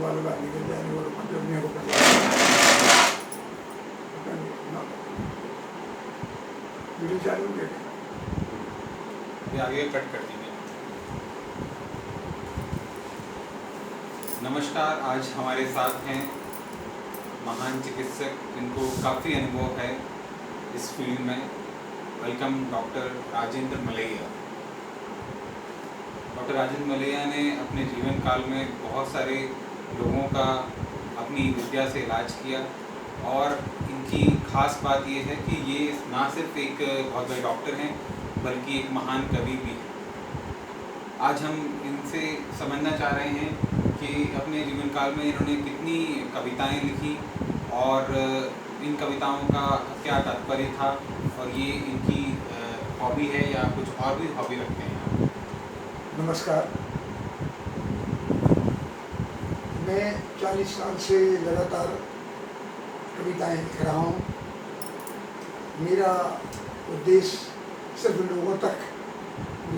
वालों का निकल जाने वालों को दुनिया को वीडियो चालू हो गया। ये आगे कट कर दीजिए। नमस्कार, आज हमारे साथ हैं महान चिकित्सक, इनको काफ़ी अनुभव है इस फील्ड में। Welcome doctor Rajendra Malaiya. Doctor Rajendra Malaiya ने अपने जीवन काल में बहुत सारे लोगों का अपनी विद्या से इलाज किया और इनकी खास बात ये है कि ये ना सिर्फ एक बहुत बड़े डॉक्टर हैं बल्कि एक महान कवि भी हैं। आज हम इनसे समझना चाह रहे हैं कि अपने जीवन काल में इन्होंने कितनी कविताएं लिखी और इन कविताओं का क्या तात्पर्य था और ये इनकी हॉबी है या कुछ और भी हॉबी रखते हैं। नमस्कार, मैं 40 साल से लगातार कविताएं लिख रहा हूँ। मेरा उद्देश्य सिर्फ लोगों तक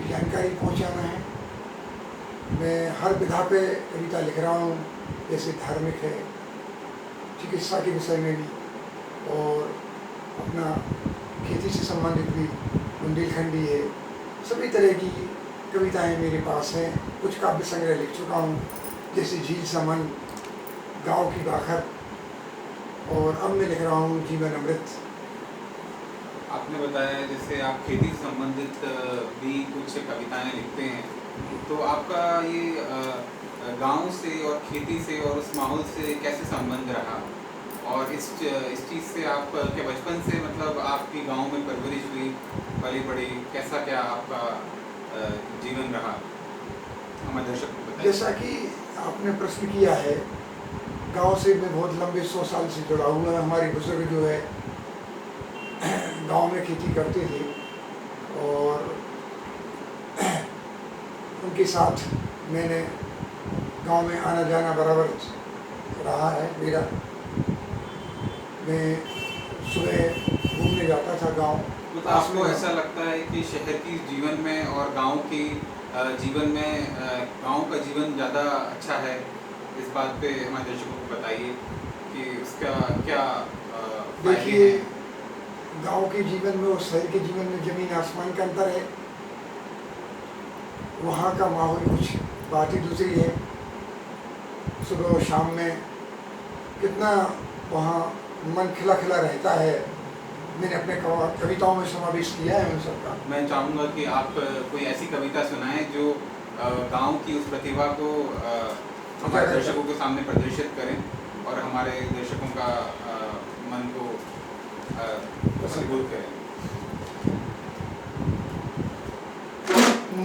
जानकारी पहुँचाना है। मैं हर विधा पे कविता लिख रहा हूँ, जैसे धार्मिक है, चिकित्सा के विषय में भी, और अपना खेती से संबंधित भी बुंदेलखंडी है। सभी तरह की कविताएं मेरे पास हैं। कुछ काव्य संग्रह लिख चुका हूँ, जैसे झील समन, गाँव की बाखर, और अब मैं लिख रहा हूँ जीवन अमृत। आपने बताया जैसे आप खेती से संबंधित भी कुछ कविताएं लिखते हैं, तो आपका ये गांव से और खेती से और उस माहौल से कैसे संबंध रहा और इस चीज़ से आप क्या बचपन से मतलब आपकी गांव में परवरिश हुई, पली बड़ी, कैसा क्या आपका जीवन रहा, हमारे दर्शक को बताइए। जैसा कि आपने प्रश्न किया है, गांव से मैं बहुत लंबे 100 साल से जुड़ा हुआ है। हमारे बुजुर्ग जो है गांव में खेती करते थे और उनके साथ मैंने गांव में आना जाना बराबर रहा है मेरा। मैं सुबह घूमने जाता था गांव। तो आपको ऐसा लगता है कि शहर की जीवन में और गांव की जीवन में गांव का जीवन ज़्यादा अच्छा है? इस बात पे हमारे दर्शकों को बताइए कि उसका क्या देखिए, गांव के जीवन में और शहर के जीवन में ज़मीन आसमान का अंतर है। वहाँ का माहौल कुछ बात ही दूसरी है। सुबह और शाम में कितना वहाँ मन खिला खिला रहता है। मैंने अपने कविताओं में समावेश किया है उन सबका। मैं चाहूँगा कि आप कोई ऐसी कविता सुनाएं जो गांव की उस प्रतिभा को हमारे दर्शकों के सामने प्रदर्शित करें और हमारे दर्शकों का मन को मजबूत करें।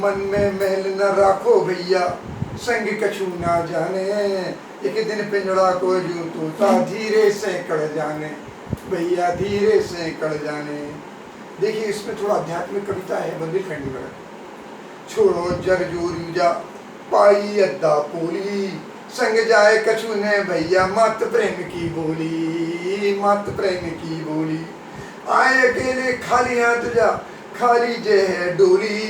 मन में महल न राखो भैया, संग कछु ना जाने, एक दिन पिंजड़ा को यूं तोता धीरे से कड़ जाने, भैया धीरे से कड़ जाने। देखिए, इसमें थोड़ा आध्यात्मिक कविता है, बुंदेलखंडी में। छोड़ो जर जोरी जा पाई अद्दा पोली, संग जाए कछु ने भैया मत प्रेम की बोली, मत प्रेम की बोली। आए अकेले खाली हाथ जा, खाली जे है डोली,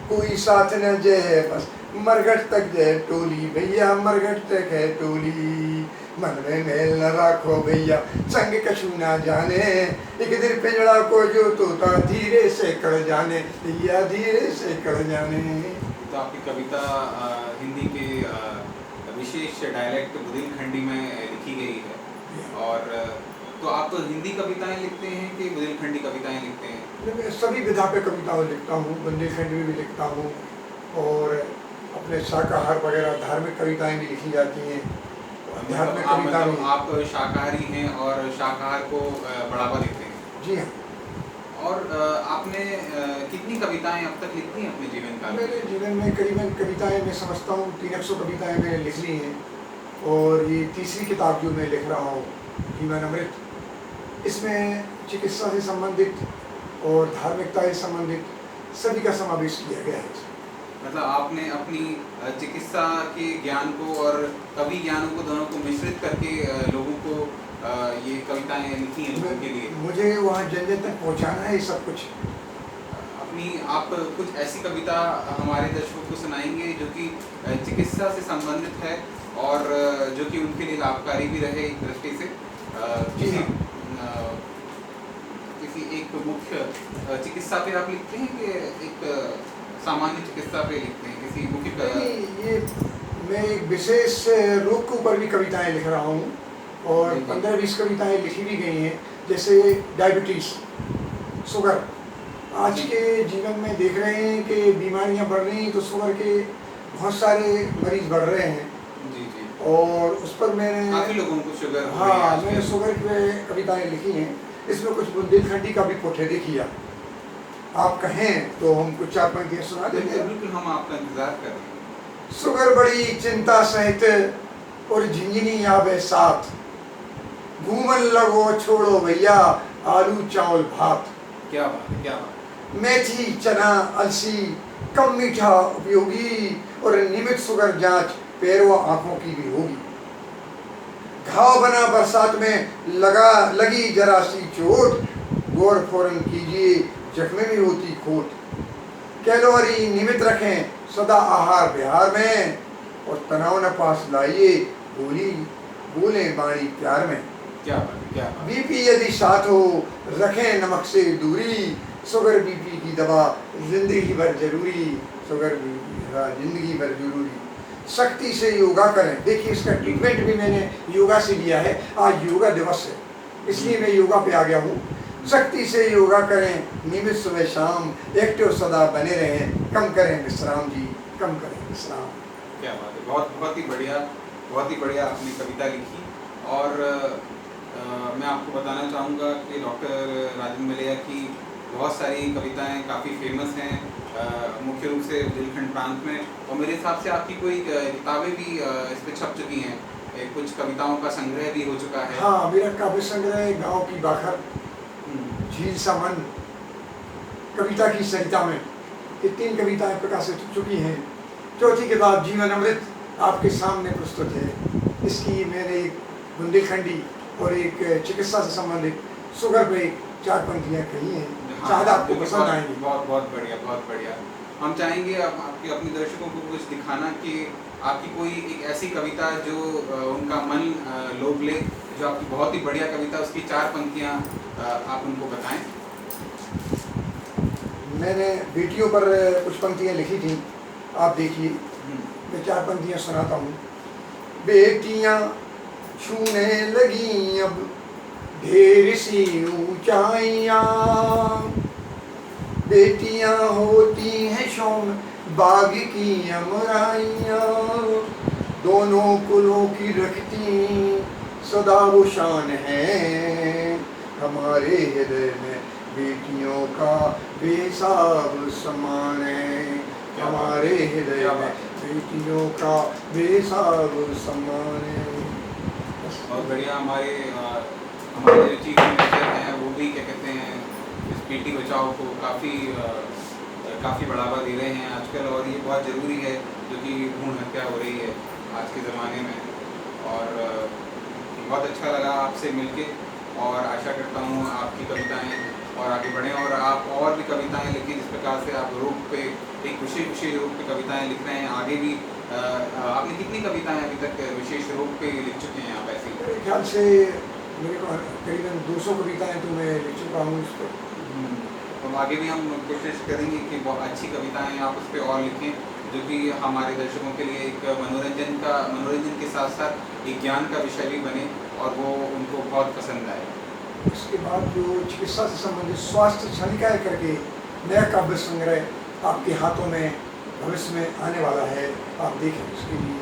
कोई साथ न जे है बस मरघट तक जे टोली, भैया मरघट तक है टोली। मन में मेल न राखो भैया, संग कछु ना जाने, एक दिन पिंजड़ा को जो तोता धीरे से कड़ जाने, भैया धीरे से कड़ जाने। तो आपकी कविता हिंदी के विशेष डायलेक्ट बुंदेलखंडी में लिखी गई है। और तो आप हिंदी कविताएं लिखते हैं कि बुंदेलखंडी कविताएं लिखते हैं? मैं सभी विधा पे कविताएं लिखता हूँ, बुंदेलखंडी में भी लिखता हूँ, और अपने शाकाहार वगैरह धार्मिक कविताएं भी लिखी जाती हैं। आध्यात्मिक कविता भी। आप शाकाहारी हैं और शाकाहार को बढ़ावा देते हैं? जी हाँ। और आपने कितनी कविताएं अब तक लिखी हैं अपने जीवन काल में? मेरे जीवन में करीबन कविताएं मैं समझता हूँ 300 कविताएं मैंने लिख ली हैं, और ये तीसरी किताब जो मैं लिख रहा हूँ जीवन अमृत, इसमें चिकित्सा से संबंधित और धार्मिकता से संबंधित सभी का समावेश किया गया है। मतलब आपने अपनी चिकित्सा के ज्ञान को और कवि ज्ञानों को दोनों को मिश्रित करके लोगों को ये कविताएं लिखी हैं लोगों के लिए। मुझे वहाँ जन जन तक पहुँचाना है ये सब कुछ। अपनी आप कुछ ऐसी कविता हमारे दर्शकों को सुनाएंगे जो कि चिकित्सा से संबंधित है और जो कि उनके लिए लाभकारी भी रहे एक दृष्टि से। जी किसी हाँ। किसी एक मुख्य चिकित्सा पे आप लिखते हैं कि एक सामान्य चिकित्सा पे लिखते हैं, किसी मुख्य नहीं, ये मैं एक विशेष रोग के ऊपर भी कविताएं लिख रहा हूँ और जी, जी। 15-20 कविताएं लिखी भी गई हैं, जैसे डायबिटीज़, शुगर। आज जी। के जीवन में देख रहे हैं कि बीमारियां बढ़ रही हैं, तो शुगर के बहुत सारे मरीज बढ़ रहे हैं जी, जी। और उस पर मैंने काफ़ी लोगों को शुगर हो रही है हाँ, आजकल। मैंने शुगर पे कविताएं लिखी हैं। इसमें कुछ बुंदेलखंडी का भी पोठेदी किया। आप कहें तो हम कुछ 4 पंक्तियां सुना बिल्कुल, देंगे। बिल्कुल, हम आपका इंतज़ार कर रहे हैं। शुगर बड़ी चिंता सहित और झिंझनी आवे साथ, घूमन लगो छोड़ो भैया आलू चावल भात। क्या बात है, क्या बात है। मेथी चना अलसी कम मीठा उपयोगी और नियमित शुगर जांच पैरों आंखों की भी होगी। घाव बना बरसात में लगी जरा सी चोट, गौर फौरन कीजिए जख्म में होती खोट। कैलोरी नियमित रखें सदा आहार विहार में और तनाव न पास लाइए बोले बाणी प्यार में। क्या बात है, क्या बात है। बीपी यदि साथ हो रखें नमक से दूरी, शुगर बीपी की दवा जिंदगी भर जरूरी, शुगर जिंदगी भर जरूरी। सख्ती से योगा करें। देखिए, इसका ट्रीटमेंट भी मैंने योगा से लिया है। आज योगा दिवस है, इसलिए मैं योगा पे आ गया हूँ। सख्ती से योगा करें नियमित सुबह शाम, एक्टिव सदा बने रहें, कम करें विश्राम जी, कम करें विश्राम। क्या बात है, बहुत बहुत ही बढ़िया, बहुत ही बढ़िया आपने कविता लिखी। और मैं आपको बताना चाहूँगा कि डॉक्टर राजेंद्र मलैया की बहुत सारी कविताएं काफ़ी फेमस हैं, मुख्य रूप से बुंदेलखंड प्रांत में। और मेरे हिसाब से आपकी कोई किताबें भी इस पे छप चुकी हैं, कुछ कविताओं का संग्रह भी हो चुका है। हाँ, मेरा काव्य संग्रह गाँव की बाखर, झील सा मन, कविता की सरिता में, ये 3 कविताएं प्रकाशित हो चुकी हैं। चौथी किताब जीवन अमृत आपके सामने प्रस्तुत है। इसकी मैंने एक बुंदेलखंडी और एक चिकित्सा से संबंधित शुगर पे 4 पंक्तियां कही हैं। शायद आपको पसंद आएंगी। बहुत बहुत बढ़िया, बहुत बढ़िया। हम चाहेंगे आपके अपने दर्शकों को कुछ दिखाना कि आपकी कोई एक ऐसी कविता जो उनका मन लोभ ले, जो आपकी बहुत ही बढ़िया कविता, उसकी 4 पंक्तियां आप उनको बताएं। मैंने बेटियों पर कुछ पंक्तियां लिखी थी, आप देखिए। मैं 4 पंक्तियां सुनाता हूँ। बेटियां छूने लगी अब ढेर सी ऊंचाइयां, बेटियां होती हैं शौम बाग की अमराइयां, दोनों कुलों की रखती सदा वो शान है, हमारे हृदय में बेटियों का बेहिसाब सम्मान है, हमारे हृदय में बेटियों का बेहिसाब सम्मान है। बहुत बढ़िया। हमारे जो चीफ मिनिस्टर हैं वो भी क्या कहते हैं, इस बेटी बचाओ को काफ़ी बढ़ावा दे रहे हैं आजकल, और ये बहुत ज़रूरी है, जो कि भ्रूण हत्या हो रही है आज के ज़माने में। और बहुत अच्छा लगा आपसे मिलके, और आशा करता हूँ आपकी कविताएं और आगे बढ़ें, और आप और भी कविताएं लिखें जिस प्रकार से आप रोग पे एक विशेष रोग पे कविताएं लिख रहे हैं। आगे भी आपने कितनी कविताएं अभी तक विशेष रोग पे लिख चुके हैं आप ऐसी? मेरे ख्याल से मेरे को करीबन 200 कविताएं तो मैं लिख चुका हूँ इस पर। तो आगे भी हम कोशिश करेंगे कि बहुत अच्छी कविताएं आप उस पर और लिखें, जो कि हमारे दर्शकों के लिए एक मनोरंजन के साथ साथ एक ज्ञान का विषय भी बने और वो उनको बहुत पसंद आए। इसके बाद जो चिकित्सा से संबंधित स्वास्थ्य क्षणिकाएं करके नया काव्य संग्रह आपके हाथों में भविष्य में आने वाला है। आप देखें उसके लिए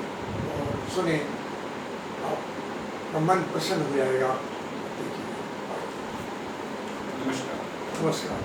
और सुने, आपका मन प्रसन्न हो जाएगा। देखिए। नमस्कार। नमस्कार।